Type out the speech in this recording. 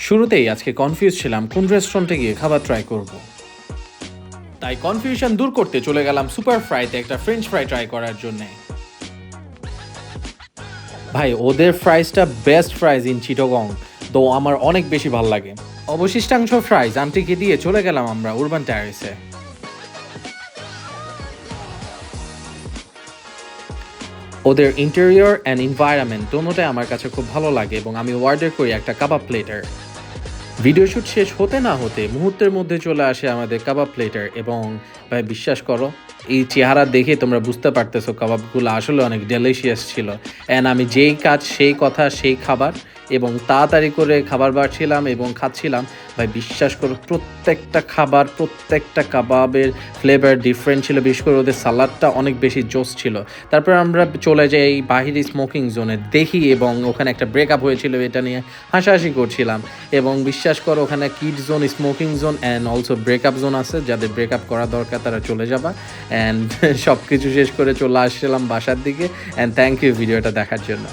শুরুতেই আজকে কনফিউজ ছিলাম কোন রেস্টুরেন্টে গিয়ে খাবার ট্রাই করব। তাই কনফিউশন দূর করতে চলে গেলাম সুপার ফ্রাইতে একটা ফ্রেঞ্চ ফ্রাই ট্রাই করার জন্যে। ভাই ওদের ফ্রাইসটা বেস্ট ফ্রাইজ ইন চিটাগং, তো আমার অনেক বেশি ভালো লাগে। অবশিষ্টাংশ ফ্রাইজ আন্টিকে দিয়ে চলে গেলাম আমরা উরবান টেরেসে। ওদের ইন্টেরিয়র অ্যান্ড এনভায়রনমেন্ট দোনোটাই আমার কাছে খুব ভালো লাগে এবং আমি অর্ডার করি একটা কাবাব প্লেটার। ভিডিও শ্যুট শেষ হতে না হতে মুহূর্তের মধ্যে চলে আসে আমাদের কাবাব প্লেটার এবং ভাই বিশ্বাস করো এই চেহারা দেখে তোমরা বুঝতে পারতেছো কাবাবগুলো আসলে অনেক ডেলিশিয়াস ছিল। অ্যান্ড আমি যেই কাজ সেই কথা সেই খাবার এবং তাড়াতাড়ি করে খাবার বাড়ছিলাম এবং খাচ্ছিলাম। ভাই বিশ্বাস করো প্রত্যেকটা খাবার প্রত্যেকটা কাবাবের ফ্লেভার ডিফারেন্ট ছিল, বিশেষ করে ওদের সালাডটা অনেক বেশি জোস ছিল। তারপর আমরা চলে যাই বাহিরে স্মোকিং জোনে দেখি এবং ওখানে একটা ব্রেকআপ হয়েছিল, এটা নিয়ে হাসাহাসি করছিলাম। এবং বিশ্বাস করো ওখানে kid zone, smoking zone and also breakup zone আছে, যাদের ব্রেকআপ করা দরকার তারা চলে যাবা। অ্যান্ড সব কিছু শেষ করে চলে আসছিলাম বাসার দিকে। অ্যান্ড থ্যাংক ইউ ভিডিওটা দেখার জন্য।